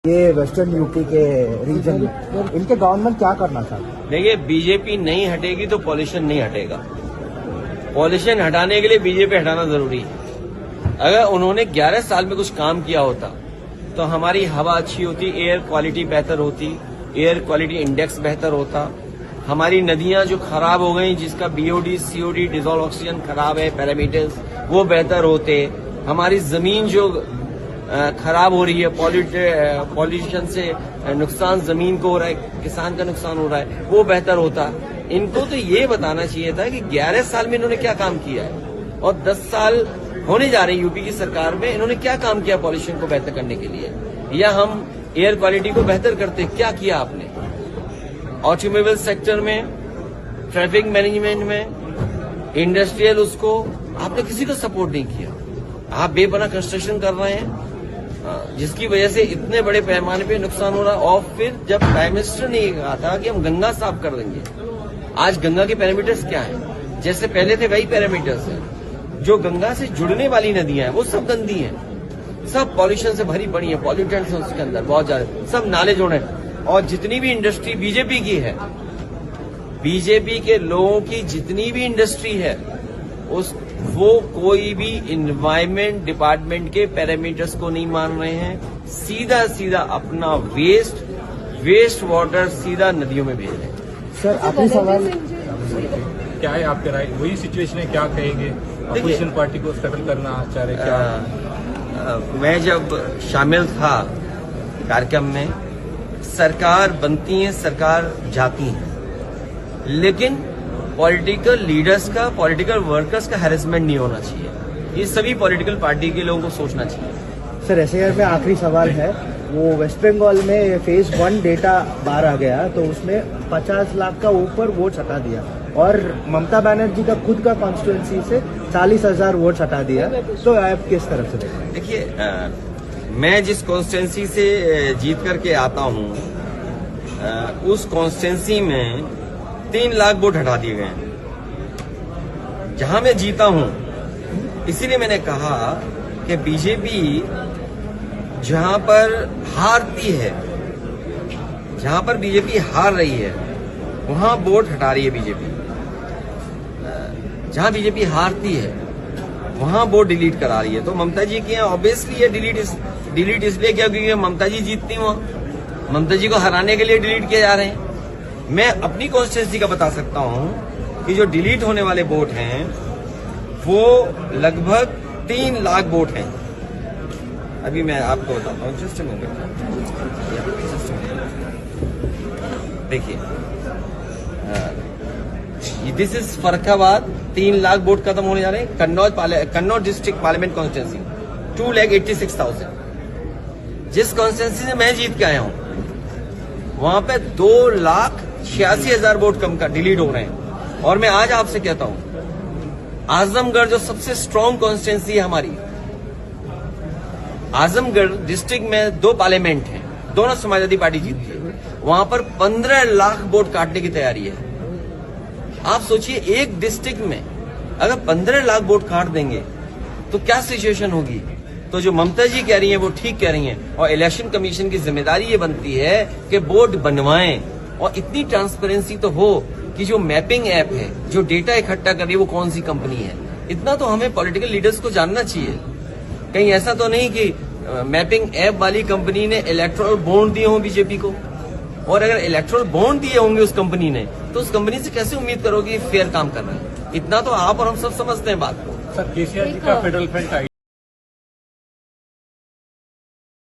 ये western UP के reason में इनके गवर्नमेंट क्या करना चाहती है? देखिए, बीजेपी नहीं हटेगी तो पॉल्यूशन नहीं हटेगा। पॉल्यूशन हटाने के लिए बीजेपी हटाना जरूरी है। अगर उन्होंने 11 साल में कुछ काम किया होता तो हमारी हवा अच्छी होती, एयर क्वालिटी बेहतर होती, एयर क्वालिटी इंडेक्स बेहतर होता, हमारी नदियां जो खराब हो गई जिसका बीओडी सीओडी डिजोल्व ऑक्सीजन खराब है, पैरामीटर्स वो बेहतर होते, हमारी जमीन जो खराब हो रही है पॉल्यूशन से नुकसान जमीन को हो रहा है, किसान का नुकसान हो रहा है, वो बेहतर होता। इनको तो ये बताना चाहिए था कि 11 साल में इन्होंने क्या काम किया है और 10 साल होने जा रहे हैं यूपी की सरकार में, इन्होंने क्या काम किया पॉल्यूशन को बेहतर करने के लिए, या हम एयर क्वालिटी को बेहतर करते, क्या किया आपने ऑटोमोबाइल सेक्टर में, ट्रैफिक मैनेजमेंट में, इंडस्ट्रियल, उसको आपने किसी को सपोर्ट नहीं किया। आप बेपना कंस्ट्रक्शन कर रहे हैं जिसकी वजह से इतने बड़े पैमाने पे नुकसान हो रहा है। और फिर जब प्राइम मिनिस्टर ने कहा था कि हम गंगा साफ कर देंगे, आज गंगा के पैरामीटर्स क्या हैं? जैसे पहले थे वही पैरामीटर्स हैं। जो गंगा से जुड़ने वाली नदियां हैं वो सब गंदी हैं, सब पॉल्यूशन से भरी पड़ी है, पॉल्यूटेंट्स हैं उसके अंदर बहुत ज्यादा, सब नाले जोड़े हैं। और जितनी भी इंडस्ट्री बीजेपी की है, बीजेपी के लोगों की जितनी भी इंडस्ट्री है वो कोई भी एनवायरमेंट डिपार्टमेंट के पैरामीटर्स को नहीं मान रहे हैं, सीधा सीधा अपना वेस्ट वाटर सीधा नदियों में भेज रहे हैं। सर अपने सवाल क्या है आपके राय? वही सिचुएशन है, क्या कहेंगे? अपोजिशन पार्टी को सेटल करना चाह रहे क्या? मैं जब शामिल था कार्यक्रम में, सरकार बनती है, सरकार जाती है, लेकिन पॉलिटिकल लीडर्स का, पॉलिटिकल वर्कर्स का हैरेसमेंट नहीं होना चाहिए। ये सभी पॉलिटिकल पार्टी के लोगों को सोचना चाहिए। सर ऐसे में आखिरी सवाल है, वो वेस्ट बंगाल में फेज 1 डेटा बाहर आ गया तो उसमें 50 लाख का ऊपर वोट हटा दिया और ममता बनर्जी का खुद का कॉन्स्टिट्यूएंसी से 40,000 वोट हटा दिया, तो आप किस तरफ से देखें? देखिए, मैं जिस कॉन्स्टिट्यूंसी से जीत करके आता हूँ उस कॉन्स्टिट्यूंसी में 3 लाख वोट हटा दिए गए हैं जहां मैं जीता हूं। इसीलिए मैंने कहा कि बीजेपी जहां पर हारती है, जहां पर बीजेपी हार रही है वहां वोट हटा रही है बीजेपी, जहां बीजेपी हारती है वहां वोट डिलीट करा रही है। तो ममता जी की ऑब्वियसली ये डिलीट इसलिए क्या, क्योंकि ममता जी जीतती वहां, ममता जी को हराने के लिए डिलीट किए जा रहे हैं। मैं अपनी कॉन्स्टिट्यूंसी का बता सकता हूं कि जो डिलीट होने वाले वोट हैं वो लगभग 3 लाख वोट हैं। अभी मैं आपको बताता हूं, जस्ट देखिए, this is Farrukhabad, 3 lakh vote खत्म होने जा रहे हैं। Kannauj district parliament constituency 2,86,000। जिस कॉन्स्टिट्यूंसी से मैं जीत के आया हूं वहां पे 2,86,000 वोट कम का डिलीट हो रहे हैं। और मैं आज आपसे कहता हूं, आजमगढ़ जो सबसे स्ट्रांग कॉन्स्टिट्यूंसी है हमारी, आजमगढ़ डिस्ट्रिक्ट में 2 पार्लियामेंट हैं, दोनों समाजवादी पार्टी जीती है, वहां पर 15 लाख वोट काटने की तैयारी है। आप सोचिए, एक डिस्ट्रिक्ट में अगर 15 लाख वोट काट देंगे तो क्या सिचुएशन होगी। तो जो ममता जी कह रही हैं वो ठीक कह रही हैं, और इलेक्शन कमीशन की जिम्मेदारी ये बनती है कि बोर्ड बनवाएं और इतनी ट्रांसपेरेंसी तो हो कि जो मैपिंग ऐप है, जो डेटा इकट्ठा कर रही है वो कौन सी कंपनी है, इतना तो हमें पॉलिटिकल लीडर्स को जानना चाहिए। कहीं ऐसा तो नहीं कि मैपिंग ऐप वाली कंपनी ने इलेक्ट्रल बॉन्ड दिए हों बीजेपी को, और अगर इलेक्ट्रल बॉन्ड दिए होंगे उस कंपनी ने तो उस कंपनी से कैसे उम्मीद करोगे फेयर काम कर रहा है। इतना तो आप और हम सब समझते हैं बात को। सर, केसीआर जी का फेडरल फ्रंट